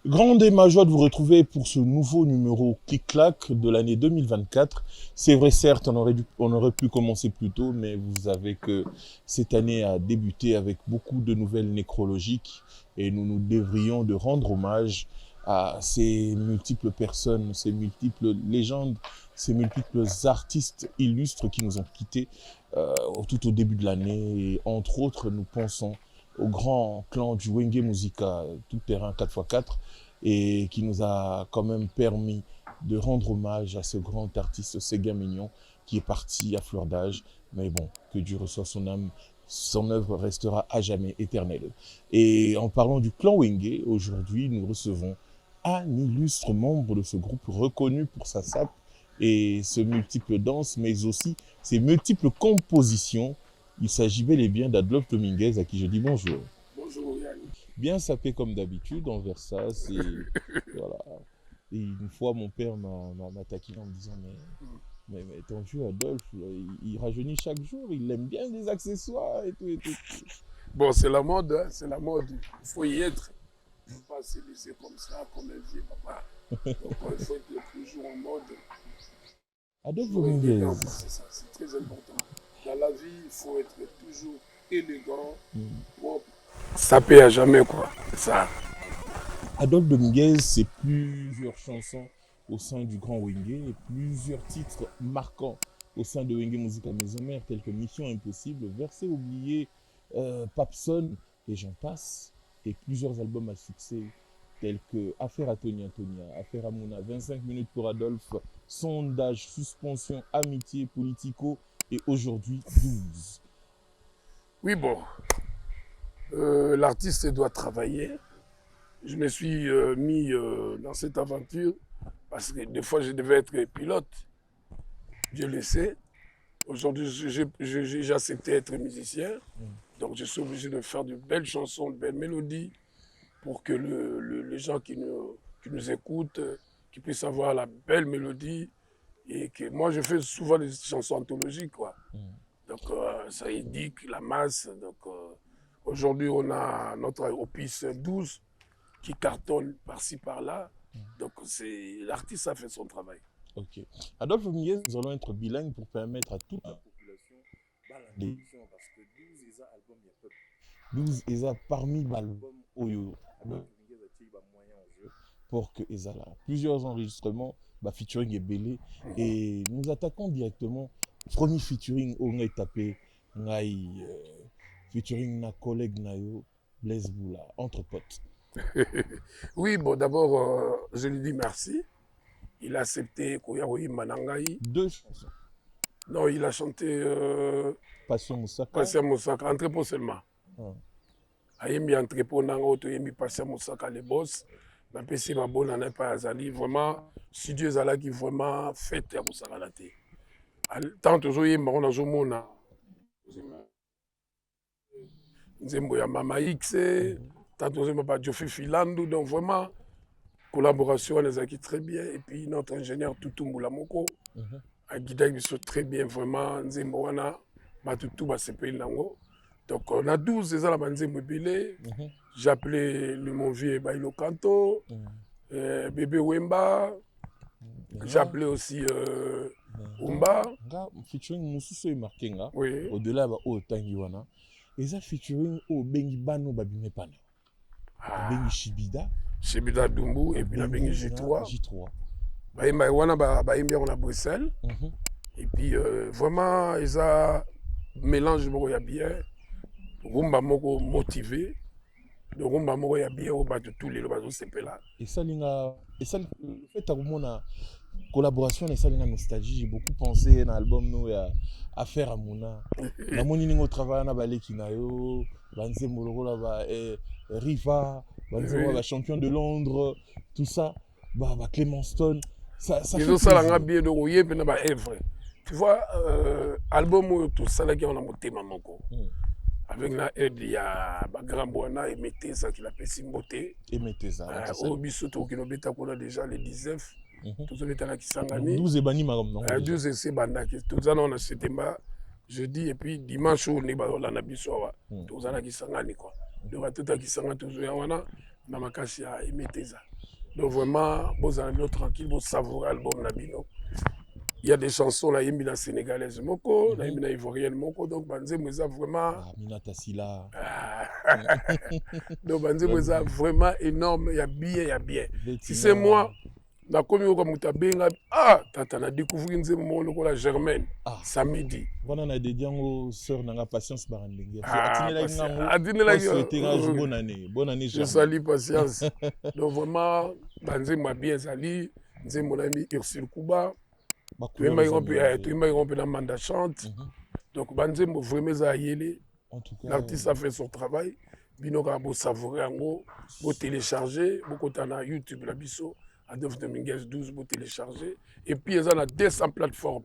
Grande est ma joie de vous retrouver pour ce nouveau numéro Clic-Clac de l'année 2024. C'est vrai, certes, on aurait pu commencer plus tôt, mais vous savez que cette année a débuté avec beaucoup de nouvelles nécrologiques et nous devrions de rendre hommage à ces multiples personnes, ces multiples légendes, ces multiples artistes illustres qui nous ont quittés tout au début de l'année. Et entre autres, nous pensons au grand clan du Wenge Musica, tout terrain 4x4, et qui nous a quand même permis de rendre hommage à ce grand artiste Séga Mignon qui est parti à fleur d'âge. Mais bon, que Dieu reçoive son âme, son œuvre restera à jamais éternelle. Et en parlant du clan Wenge, aujourd'hui nous recevons un illustre membre de ce groupe reconnu pour sa sape et ses multiples danses, mais aussi ses multiples compositions. Il s'agit bel et bien d'Adolphe Dominguez, à qui je dis bonjour. Bonjour Yann. Bien sapé comme d'habitude, en Versace. Et, voilà. Et une fois, mon père m'a taquiné en me disant mais ton vieux Adolphe, il rajeunit chaque jour, il aime bien des accessoires et tout. Et tout. Bon, c'est la mode, hein, c'est la mode. Il faut y être. Il ne faut pas se laisser comme ça, comme un vieux papa. Donc, il faut être toujours en mode. Adolphe Toujours Dominguez. élégant, c'est ça, c'est très important. Dans la vie, il faut être toujours élégant, propre. Ça paie à jamais, quoi. C'est ça. Adolphe Dominguez, c'est plusieurs chansons au sein du Grand Wenge et plusieurs titres marquants au sein de Wenge Musica Maison Mère, tels que Mission Impossible, Verset oublié, Papson, et j'en passe, et plusieurs albums à succès tels que Affaire à Tonia Tonia, Affaire à Mouna, 25 minutes pour Adolphe, Sondage, Suspension, Amitié, Politico, et aujourd'hui 12. Oui, bon. L'artiste doit travailler. Je me suis mis dans cette aventure parce que des fois je devais être pilote. Dieu le sait. Aujourd'hui, j'ai accepté d'être musicien. Donc je suis obligé de faire de belles chansons, de belles mélodies pour que les gens qui nous écoutent, qui puissent avoir la belle mélodie. Et que moi, je fais souvent des chansons anthologiques, quoi. Donc ça éduque la masse. Donc aujourd'hui, on a notre opus 12 qui cartonne par-ci, par-là. Donc l'artiste a fait son travail. Ok. Adolphe Dominguez, nous allons être bilingues pour permettre à toute la population d'édition parce que 12 ESA albums, il y a peuple. 12 ESA parmi l'album Oyo. Adolphe Dominguez a tiré moyen en jeu pour que ESA là. Plusieurs enregistrements, featuring est belé. Et nous attaquons directement. Premier featuring, on a tapé, featuring na collègue Nayo, Blaise Boula, entre potes. Oui, bon, d'abord, je lui dis merci. Il a accepté Koyaroyi Manangaï. 2 chansons. Non, il a chanté Passion Moussaka. Passion Moussaka, entrepôt seulement. Ayemi entrepôt nango to yemi Passion Moussaka les boss. Na pesi ma bonne n'a pas azali vraiment studio zala qui vraiment fait à Moussaka la té. Tant toujours yema on a jomona. Nzembo ya Mama X, tant toujours ma pas Jofi Filandu, donc vraiment collaboration les acquis très bien et puis notre ingénieur Toutou Moko a guidé très bien vraiment Nzembo wana Matutu ba sepeli nango. Donc on a 12 des ala Nzembo belé. J'ai appelé le mon vieux Bailo Kanto, Bébé Wemba. J'ai appelé aussi Umba. Featuring Moussousou et Markenga. Oui. Au-delà de Tangiwana. Et ça featuring au Bengi Bano Babimepana. Bengi Shibida. Shibida Dumbu et puis la Bengi J3. J3. Bah wana bah on a Bruxelles. Et puis vraiment ils a mélange moko ya bien. Rumba moko motivé. Le rumba moko ya bien au bas de tous les bateaux c'est là. Et ça le fait à la collaboration et ça la nostalgie, j'ai beaucoup pensé à l'album no ya Affaire à Mouna. La moni ningo travail na baleki na yo, banze moloko la ba Riva, banze la champion de Londres, tout ça, Clément Stone, ça ils ont ça la bien de royer puis na ba œuvre. Tu vois album tout ça là qui on a monté mamoko. Avec la aide, il y a grand Boana et mettez ça qui l'appelle Simboté. Et mettez ça. Au Bissoto qui nous a déjà les 19. Tout ça est qui s'engage. 12 et Bani Marom. 12 et c'est Bandaki. Tout ça, on a c'était jeudi et puis dimanche, on est dans la Bissoa. Tout ça qui s'engage. Donc tout ça qui s'engage toujours. On a Namakasi et mettez ça. Donc vraiment, vous allez tranquille, vous savourez l'album Nabino. Il y a des chansons là, Yemina sénégalaise moko, la Yemina ivoirienne moko, donc Banzé Mouza vraiment. Ah, Mina Tassila. Donc Banzé Mouza vraiment énorme, il y a bien. Si c'est moi, na komi ko muta benga tata na découvrir nzembo mo lokola Germaine samedi. Voilà na de diango sœur nanga Patience Barandenge. Atinela ngango bonne année je salue Patience. Donc vraiment Banzé m'a bien sali, nzembo na mi Ursule Kuba. Tu es rompé dans Manda chante. Donc Banzé m'a vraiment zaïlé. L'artiste a fait son travail. Bino ka bo savourer ango, bo télécharger, bo kotana YouTube la biso. Adolphe Dominguez 12 pour télécharger. Et puis, ils ont 200 plateformes.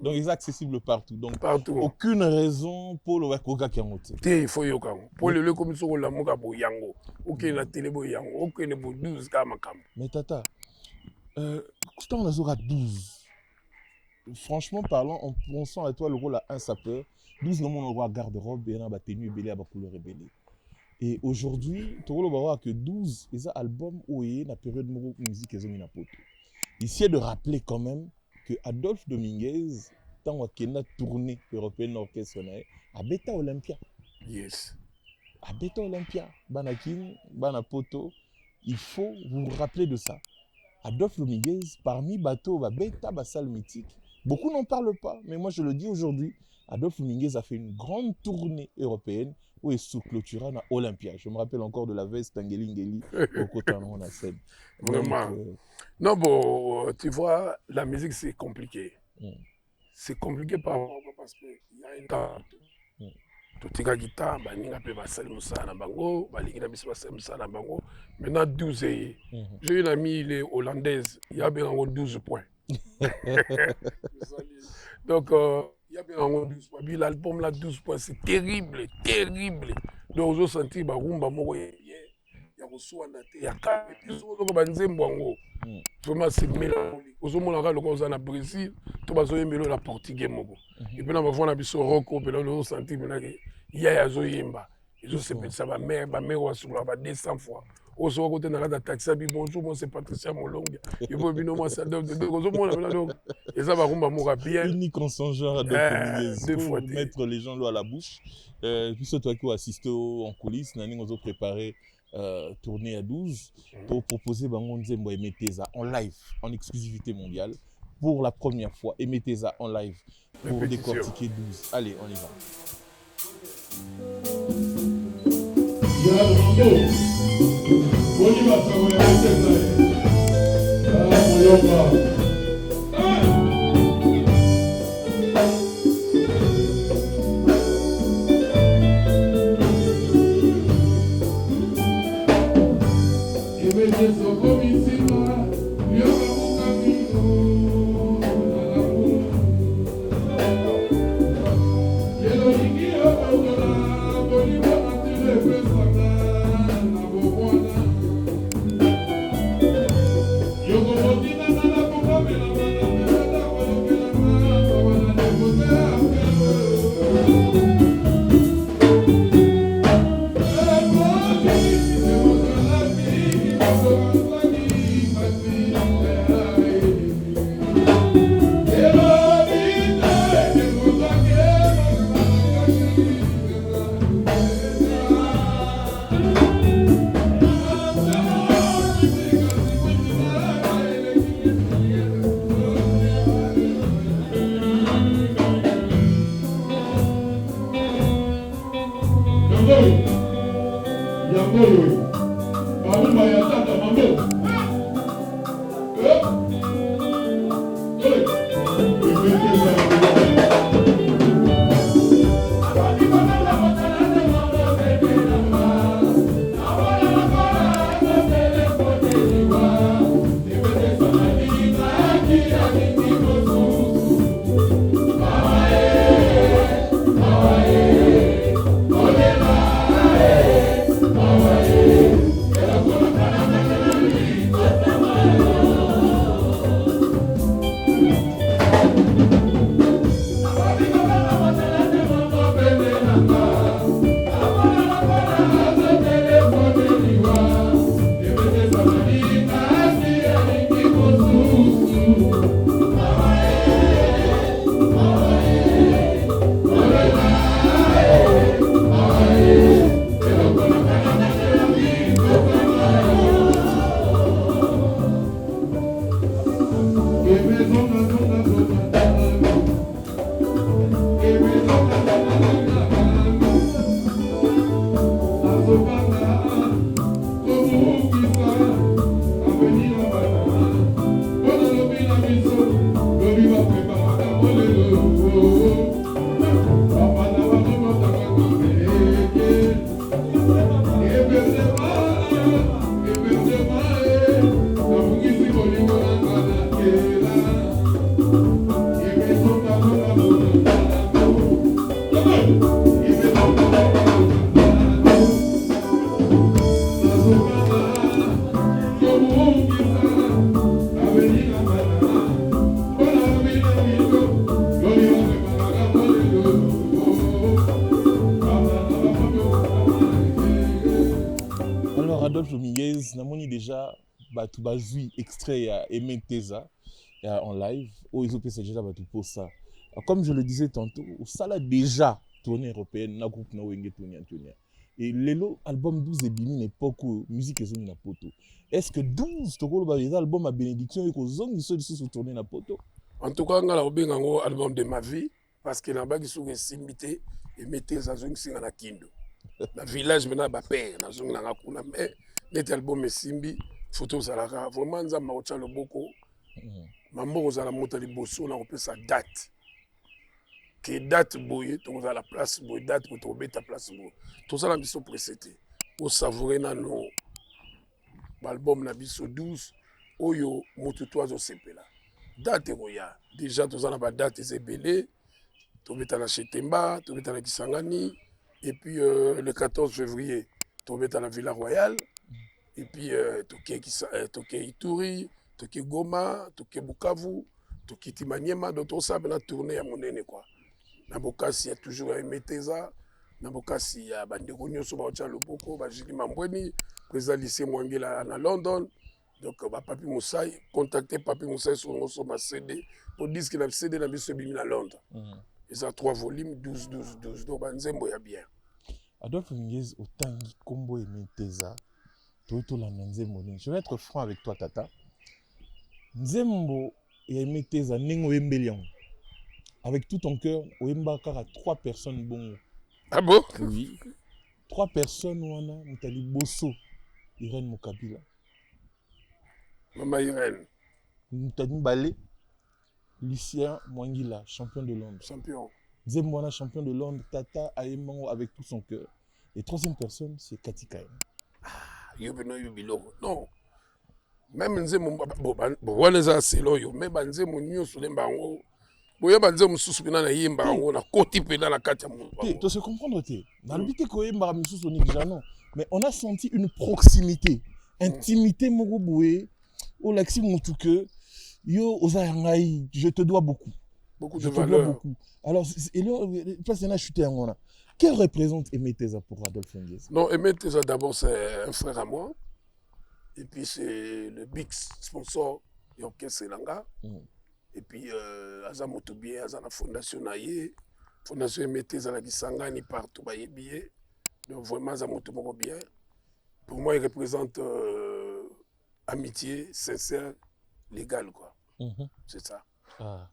Donc, ils sont accessibles partout. Donc, partout. Aucune raison pour le Wakoga qui est monté. Il faut y aller. Pour le commission de la Moka pour Yango. Ok, la télé pour Yango. Ok, le 12 Kamakam. Mais Tata, quand on a 12, franchement parlant, en pensant à toi, le rôle à un sapeur, 12 non, on aura garde-robe et on a tenue belé à couleur rebelle. Et aujourd'hui, tu vois que 12, ils ont album où il y a une période de musique ils ont mis poto. Ici, de rappeler quand même que Adolphe Dominguez, tant qu'il a tourné européenne orchestre à Beta Olympia. Yes. À Beta Olympia, Banakin, Banapoto, il faut vous rappeler de ça. Adolphe Dominguez, parmi Bateau, Beta, salle mythique, beaucoup n'en parlent pas, mais moi je le dis aujourd'hui, Adolphe Dominguez a fait une grande tournée européenne où il se clôtura à Olympia. Je me rappelle encore de la veste Ngeli au côté de la scène. Vraiment. Non, bon, tu vois, la musique c'est compliqué. C'est compliqué parce qu'il y a un temps. Tout est guitare, baninga pe basali musala bango, balingi na biso basali musala bango. Maintenant 12 J'ai une amie, il est hollandaise, il y a bien 12 points. Donc il y a bien 12 points. Puis l'album là 12 points, c'est terrible. Donc vous sentez ba rumba moko bien. Il y a reçu en athée, il y a quatre épisodes de banzembo bango. Vraiment c'est mélancolique. Vous avez mon le cause en Brésil, tout va jouer mélo la portugais moko. Et puis là on va biso roko, puis là vous sentez maintenant que il y a zoyemba. Ils ont ça va mère wa sur la 200 fois. Au soir côté dans la taxi, bonjour, moi c'est Patricia Molonga. Il faut venir moi ça donc et ça va rumba moko bien. Unique en son genre de pour mettre les gens à la bouche. Puis c'est toi qui assisté en coulisses, nous avons préparé tournée à 12 pour proposer Bango Nzembo et Meteza en live, en exclusivité mondiale, pour la première fois, et Meteza en live pour décortiquer 12. Allez, on y va. Yo como Alors, Adolphe Dominguez, namoni déjà batu bazui extrait à Aimé Teza en live. Oh, ils ont fait déjà batu pour ça. Alors, comme je le disais tantôt, ça l'a déjà tournée européenne, na groupe na wenge Tonia. Et lelo album 12 et bini l'époque où musique est na poto. Est-ce que 12 tokolo ba les albums à bénédiction et ko zong ils sont tourner na poto? En tout cas, ngala obenga ngo album de ma vie parce que namba kisuke simbité et mettez ça zong singa na kindo. Na village mena ba père na zong na kuna mais net album simbi photo salaka vraiment nzamba ocha loboko. Mambo ozala motali bosso na kopesa date. Que date boye to za la place boye date ko to beta place boye. To ça la biso précédé. Au savourer na no album na biso 12 oyo moto toazo sepela. Date roya déjà to za na ba date ezebele to beta na Chetemba, to beta na Kisangani et puis le 14 février to beta na Villa Royale et puis toke Ituri, toke Goma, toke Bukavu, toke Timaniema donc to ça na tournée ya monene quoi. Na Bokasi ya toujours Aimé Teza, na Bokasi ya bandeko nyonso ba ocha loboko ba Jili Mambweni, président lycée Mwangela na London. Donc ba Papi Moussaï, contacter Papi Moussaï sur ma CD pour dire qu'il a CD na biso bimi na Londres. Ils ont 3 volumes 12 donc banzembo ya bien. Adolphe Dominguez otangi kombo Aimé Teza. Toto la nzembo. Je vais être franc avec toi tata. Nzembo et Aimé Teza nengo embelion. Avec tout ton cœur, Oemba a 3 personnes bon. Ah bon? Oui. 3 personnes, wana, Mutali Bosso, Irène Mokabila. Maman Irène. Mutali Balé, Lucien Mwangila, champion de Londres. Champion. Zemwana, champion de Londres, Tata Aemango avec tout son cœur. Et 3e personne, c'est Kati Kaem. Non. Même Nzembo, bon, les aselo yo, mais Nzembo nyo sur les bango. Boya banze mususu pena na yimba ngo na koti pena na kati ya mu. Tu se comprendre te. Na lobité ko yimba mususu ni déjà non, mais on a senti une proximité, intimité moko boye. O laxi mutu que yo ozayangai, je te dois beaucoup. Beaucoup de valeur. Beaucoup. Alors et là place na chuté ngona. Quel représente Aimé Teza pour Adolphe Dominguez? Non, Aimé Teza d'abord c'est un frère à moi. Et puis c'est le big sponsor de l'orchestre Langa. Et puis, aza moto bien, aza la fondation naie, fondation Aimé Teza la Kisangani partout, bah billet. Donc vraiment, aza moto moko bien. Pour moi, il représente amitié, sincère, légal quoi. C'est ça. Ah.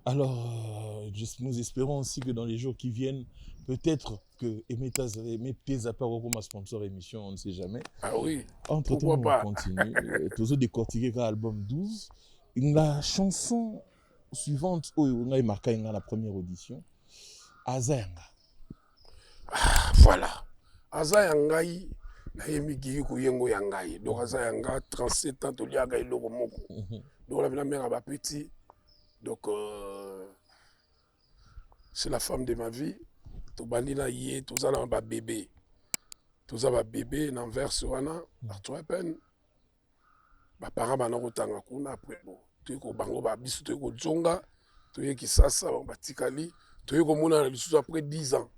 Alors, nous espérons aussi que dans les jours qui viennent, peut-être que Aimé Teza peut avoir comme sponsor émission, on ne sait jamais. Ah oui. Entre-temps, on continue. Toujours décortiquer l'album 12. La chanson suivante, on a marqué dans la première audition, Azayanga. Ah, voilà. Azayanga, na yemiki kuyengo yangai. Donc Azayanga, 37 ans, toli agai loko moko. Donc la mère a petit. Donc c'est la femme de ma vie. To bandina yé, to zala ba bébé. To zala bébé na verse wana, Arthur Pen. Ba para bana kotanga kuna après bon. Toyeko bango ba biso toyeko zonga, toyeki sasa ba tikali, toyeko mona na biso après 10 ans.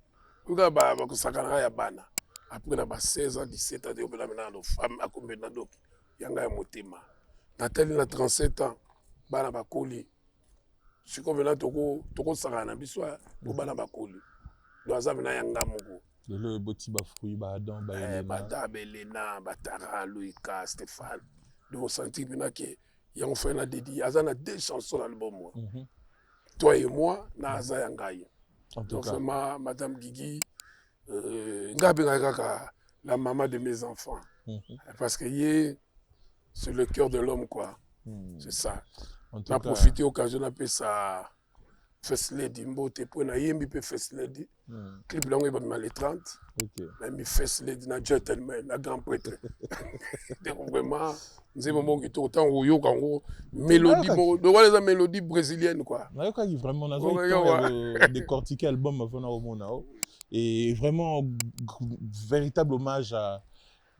Oka ba ko sakana ya bana. Après na ba 16 ans, 17 ans, toyeko na no femme akombe na doki. Yanga ya motema. Nathalie na 37 ans, bana ba koli. Siko vena toko sakana na biso po bana ba koli. Do azabe na yanga moko. Le boti ba fruit ba Adam ba Elena. Ba Belena, ba Tara, Loïka, Stéphane. Donc on sentit que Et on fait la dédié. Azan a 2 chansons dans l'album. Mhm. Toi et moi, na Aza Yangai. En tout Donc cas. vraiment, Madame Guigui, la maman de mes enfants. Mhm. Parce que c'est le cœur de l'homme, quoi. Mhm. C'est ça. En On tout a cas. profité occasion d'appeler ça First Lady. Mbote pour na yembi pe First Lady. Clip là on est mal les 30. Ok. On a mis First Lady na gentleman, na grand prêtre. Donc vraiment, nous avons moment qui tout autant au yo kango mélodie bon, de voir les mélodies brésiliennes quoi. Na yo kaki vraiment na zo temps décortiquer album avant au monao et vraiment véritable hommage à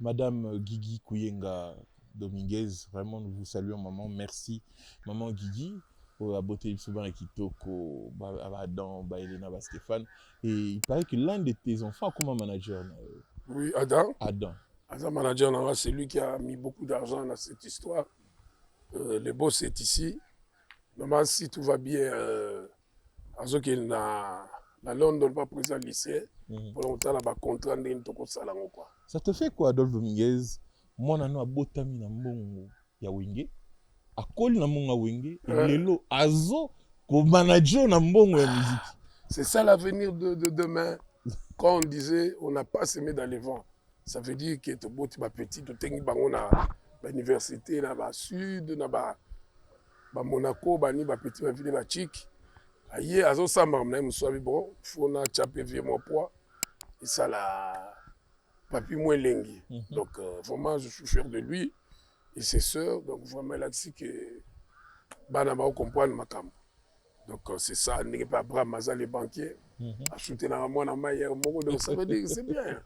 Madame Guigui Kuyenga Dominguez. Vraiment, nous vous saluons, maman. Merci, maman Guigui. À Beauté souvent et Kitoko, Adam, Elena, Stéphane. Et il paraît que l'un de tes enfants, comme un manager. Oui, Adam. Adam. Adam, manager, c'est lui qui a mis beaucoup d'argent dans cette histoire. Le boss est ici. Normalement, si tout va bien, Azo qui est dans London, pas présent au lycée, pour longtemps, il y a un contrat de Salon. Ça te fait quoi, Adolphe Dominguez? Moi, je suis botami na mbongo ya wenge. Akoli na mbongo ya wenge. Lelo, Azo, ko manager na mbongo ya musique. C'est ça l'avenir de demain. Quand on disait, on n'a pas semé dans les vents, ça veut dire que tu es petit, tu es à l'université, dans le sud, dans Monaco, dans le petit, dans le chic. Aïe, Azo Sama, bon, il faut chaper vieux mon poids. Et ça, la papi moins lengi. Donc, vraiment, je suis fier de lui et ses sœurs. Donc, vraiment, là-dessus, que Banama comprendre ma cam. Donc, c'est ça, n'est pas Abraham Maza, les banquiers. Acheter dans moi, dans ma hier, donc ça veut dire que c'est bien.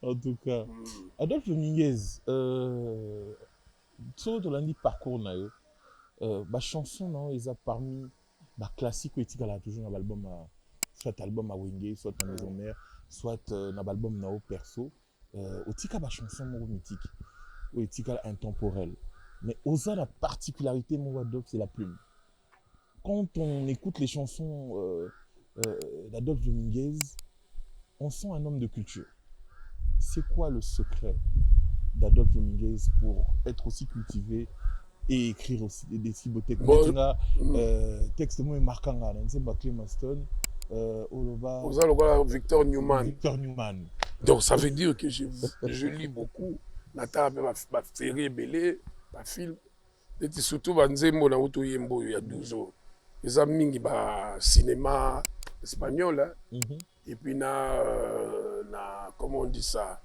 En tout cas, Adolphe Dominguez, sur le parcours, ma chanson, ils ont parmi les classiques qui sont toujours dans l'album, soit album à Wenge, soit à Maison Mère, soit dans l'album Nao Perso. Au tika ma chanson mythique, au tika intemporel. Mais aux la particularité, mon Adolphe, c'est la plume. Quand on écoute les chansons d'Adolphe Dominguez, on sent un homme de culture. C'est quoi le secret d'Adolphe Dominguez pour être aussi cultivé et écrire aussi des si beaux textes? Texte moi marquant, c'est Baclé Maston, Oloba. Victor Newman. Victor Newman. Donc ça veut dire que je lis beaucoup. Nata ma série belé, ma film. Et surtout Banzemo na Uto Yembo il y a 12 ans. Les amis ba cinéma espagnol et puis comment on dit ça,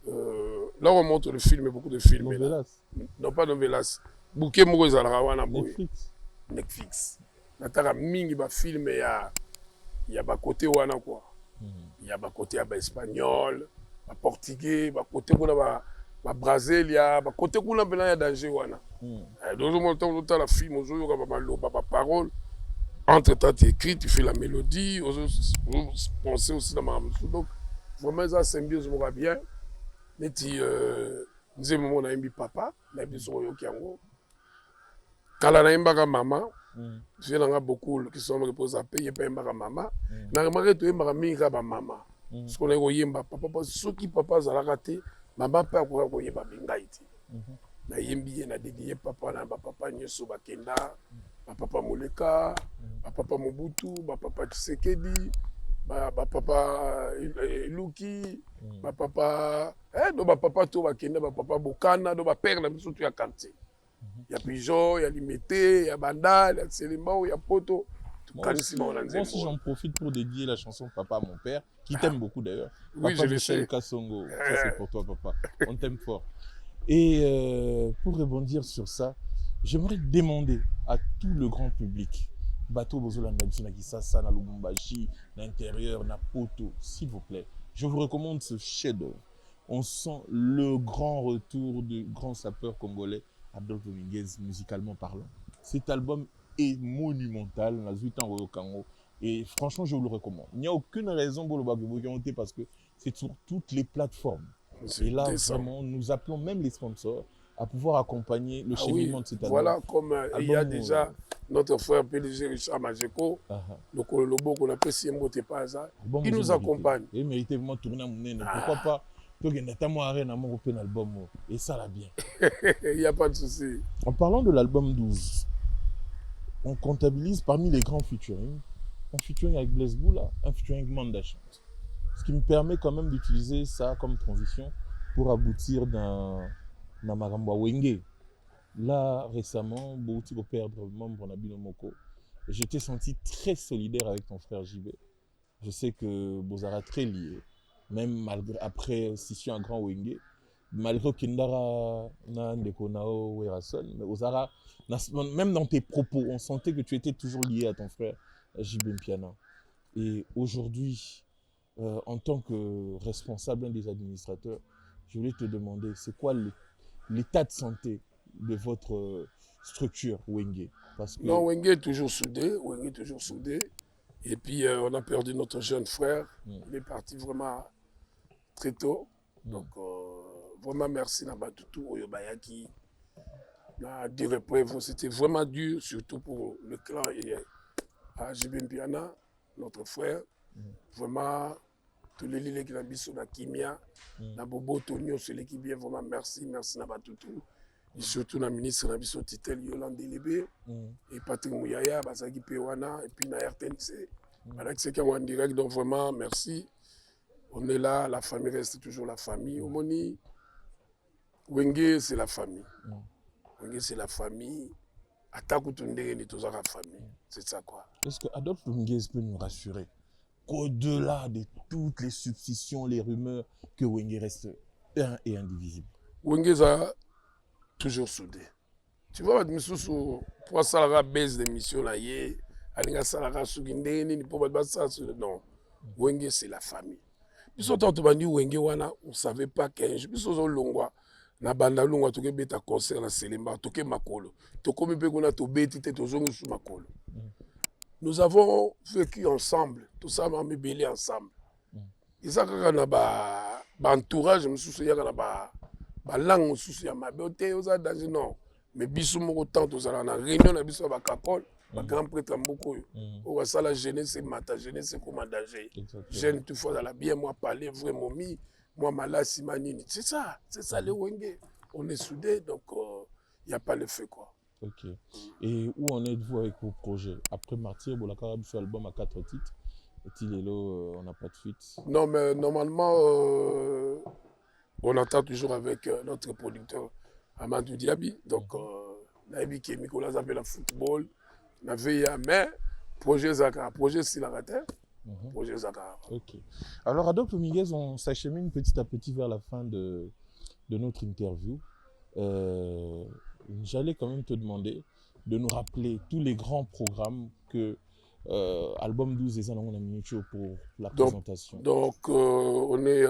là on montre le film, beaucoup de films Novelas. Non pas novelas, bouquet moko za rawana Netflix nataka mingi ba film ya ba côté wana quoi. Il y a ba côté ya ba espagnol, ba portugais, ba côté kuna ba brasilia, ba côté kuna bena ya danger wana. Donc on entend la film ozo yoka ba maloba ba parole. Entre-temps, tu écris, tu fais la mélodie, on pense aussi dans ma musique. Donc, vraiment, ça symbiose va bien. Mais tu nous avons mon ami papa, on a vu son yoki yango. Quand on a un maman, tu as beaucoup qui sont reposés à payer, pas un maman. On a remarqué que tu as un maman. Parce qu'on a eu un papa, ceux qui papa ont raté, maman pas quoi qu'on y va bingaïti. Na yembi na dédié papa na papa nyoso bakenda. Papa Moleka, papa Mobutu, papa Tshisekedi, papa Luki, papa papa to bakenda, papa Bokana, père na biso tu ya quartier. Il y a Pigeon, il y a Limité, il y a Bandal, il y a Selimao, il y a Poto. Moi aussi j'en profite pour dédier la chanson Papa à mon père, qui t'aime beaucoup d'ailleurs. Oui, papa je le sais. Kassongo, ça c'est pour toi papa, on t'aime fort. Et pour rebondir sur ça, j'aimerais demander à tout le grand public, bateau Bozolanda Bisonakisasa, na Lubumbashi, l'intérieur, na Poto, s'il vous plaît, je vous recommande ce chef-d'œuvre. On sent le grand retour du grand sapeur congolais, Adolphe Dominguez, musicalement parlant. Cet album est monumental, on a 8 ans au Congo, et franchement, je vous le recommande. Il n'y a aucune raison pour le bagage parce que c'est sur toutes les plateformes. Et là, vraiment, nous appelons même les sponsors à pouvoir accompagner le cheminement de cet album. Voilà, comme il y a déjà notre frère PDG Richard Majeko, le Lobo qu'on appelle Siembo Tepaza, qui nous accompagne. Il méritait vraiment de tourner à mon nez. Pourquoi pas Donc, il y a un album et ça l'a bien. Il n'y a pas de souci. En parlant de l'album 12, on comptabilise parmi les grands featuring, un featuring avec Blaise Boula, un featuring avec Manda Chante. Ce qui me permet quand même d'utiliser ça comme transition pour aboutir dans Maramba Wenge. Là, récemment, Bouti pour perdre membre Nabino Moko. J'étais senti très solidaire avec ton frère JB. Je sais que Bozara très lié, même malgré, après scission à Grand Wenge, malgré Kindara Nandeko Nao Werason, mais Bozara, même dans tes propos, on sentait que tu étais toujours lié à ton frère JB Mpiana. Et aujourd'hui, en tant que responsable des administrateurs, je voulais te demander, c'est quoi l'état de santé de votre structure Wenge? Parce que... Non, Wenge est toujours soudé. Wenge est toujours soudé. Et puis, on a perdu notre jeune frère. Il est parti vraiment très tôt. Donc, vraiment, merci Nabatutu Oyobayaki. C'était vraiment dur, surtout pour le clan et à JB Mpiana, notre frère. Vraiment, tous les lignes qui ont na Kimia, na Bobo Tonio, celui qui vient, vraiment merci Nabatutu. Et surtout la ministre Nabiso Titel Yolande Delébé et Patrick Mouyaya, Bazaki Pewana, et puis na RTNC. Avec ceux qui sont en direct, donc vraiment merci. On est là, la famille reste toujours la famille. Omoni, Wenge, c'est la famille. Wenge, c'est la famille. Atakutunde, ni toujours la famille. C'est ça quoi. Est-ce que Adolphe Dominguez peut nous rassurer qu'au-delà de toutes les substitutions, les rumeurs, que Wenge reste un et indivisible? Wenge a toujours soudé. Tu vois, pour ça, la baisse d'émission là, non. Wenge, c'est la famille. Biso tanto bandi Wenge wana, on savait pas qu'un jour biso zo longwa na banda longwa toke beta concert na Selemba, toke makolo. Tokomi pe kona to beti te tozongi sous makolo. Nous avons vécu ensemble, tout ça m'a belé ensemble. Et ça quand na ba entourage mususu ya na ba langue mususu ya mabote oza danger non. Mais biso moko tant tozala na réunion na biso ba kakol. Le grand prêtre Mboko, où ça la jeunesse c'est mata, jeunesse c'est comme danger. Jeune tout fois dans la bien moi parler vraiment mi, moi malasi manini. C'est ça le Wenge. On est soudés donc il y a pas le feu quoi. Ok. Et où en êtes-vous avec vos projets? Après Martyr, Bolakara a fait album à 4 titres. Et Tilelo, on n'a pas de suite. Non mais normalement on attend toujours avec notre producteur Amadou Diaby. Donc Naïbi qui est Nicolas appelle le football. Mais projet Zaka, projet Silarater, projet Zaka. Ok. Alors Adolphe Dominguez, on s'achemine petit à petit vers la fin de notre interview. J'allais quand même te demander de nous rappeler tous les grands programmes que Album 12 et Zanangon a mis pour la présentation. Donc on est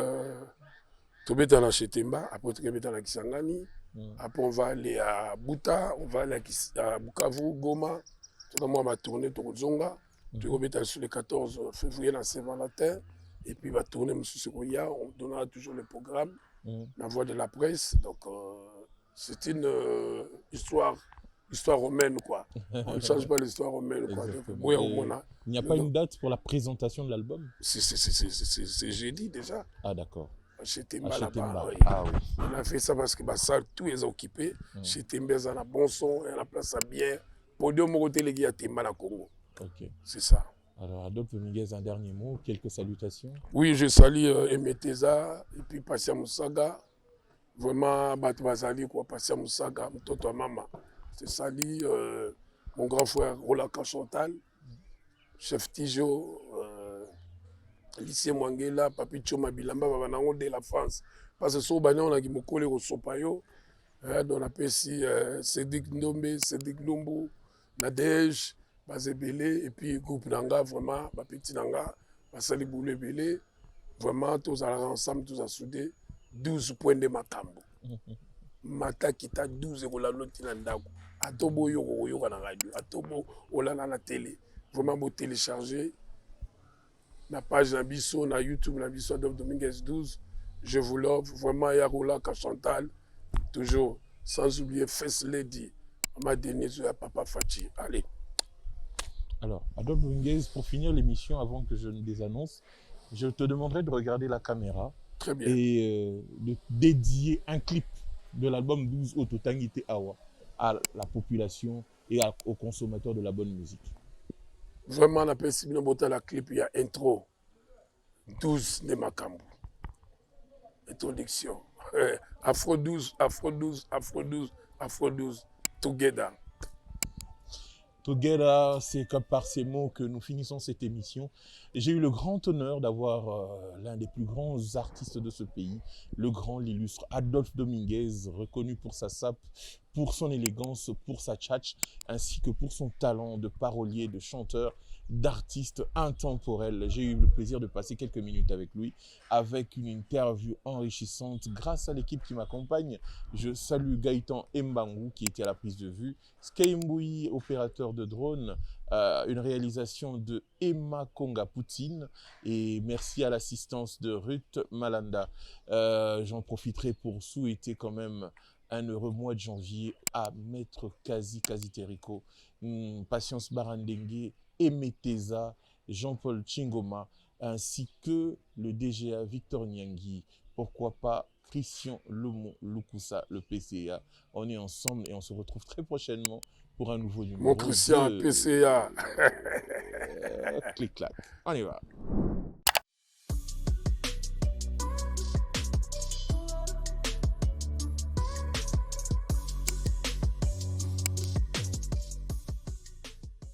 Tobeta na Chetemba, après Tobeta na Kisangani, après on va aller à Buta, on va aller à Bukavu, Goma. Tout le monde va tourner au Zonga. Tu vas sur le 14 février dans Saint-Valentin. Et puis, va tourner M. Sekoya. On donnera toujours le programme, la voix de la presse. Donc, c'est une histoire romaine, quoi. On ne change pas l'histoire romaine, quoi. Il n'y a pas une date pour la présentation de l'album? C'est jeudi déjà. Ah, d'accord. Chez Temba là-bas. Oui. Ah, oui. On a fait ça parce que ça, tout est occupé. Chez Temba, il y a un bon son, il y a la place à bière. Podium Mogotelegi à Temba na Congo. Ok. C'est ça. Alors, Adolphe Dominguez, un dernier mot, quelques salutations. Oui, je salue Emeteza et puis Passia Moussaga. Vraiment, Bazali, quoi, Passia Moussaga, Mtoto Mama. Je salue mon grand frère Rolaka Chantal, chef Tijo, lycée Mwangela, Papi Choma Bilamba, Babanango de la France. Parce que so on a qui me collé au Sopayo. On appelle ici Cédric Ndombe, Cédric Lumbu, Nadège, Bazebele, et puis groupe Nanga, vraiment, Petit Nanga, Basali Boulé Belé, vraiment, tous ensemble, tous soudés, 12 points de Makambo. Mata kita 12 la noti na ndako. Atobo yo na radio, atobo olala na télé. Vraiment, vous télécharger la page Nabiso, na YouTube, Nabiso Adolphe Dominguez 12. Je vous love, vraiment, Yaroula, Chantal, toujours, sans oublier First Lady, ma dernière à Papa Fachi. Allez. Alors, Adolphe Dominguez, pour finir l'émission, avant que je ne désannonce, je te demanderai de regarder la caméra Très bien. et de dédier un clip de l'album 12 Ototangite Awa à la population et aux consommateurs de la bonne musique. Vraiment, on appelle Sibino Bota la clip, il y a intro. 12 de Makambu. Introduction. Afro 12, Afro 12, Afro 12, Afro 12, together. Together, c'est comme par ces mots que nous finissons cette émission. J'ai eu le grand honneur d'avoir l'un des plus grands artistes de ce pays, le grand, l'illustre Adolphe Dominguez, reconnu pour sa sape, pour son élégance, pour sa tchatch, ainsi que pour son talent de parolier, de chanteur, d'artiste intemporel. J'ai eu le plaisir de passer quelques minutes avec lui, avec une interview enrichissante grâce à l'équipe qui m'accompagne. Je salue Gaëtan Mbangu qui était à la prise de vue, Skymboui, opérateur de drone, une réalisation de Emma Konga Poutine, et merci à l'assistance de Ruth Malanda. J'en profiterai pour souhaiter quand même un heureux mois de janvier à Maître Kazi Terrico, Patience Barandengue, Emeteza, Jean-Paul Chingoma, ainsi que le DGA Victor Nyangui. Pourquoi pas Christian Lemon Lukusa, le PCA. On est ensemble et on se retrouve très prochainement pour un nouveau Mon numéro Christian de PCA. Clic-Clac. On y va.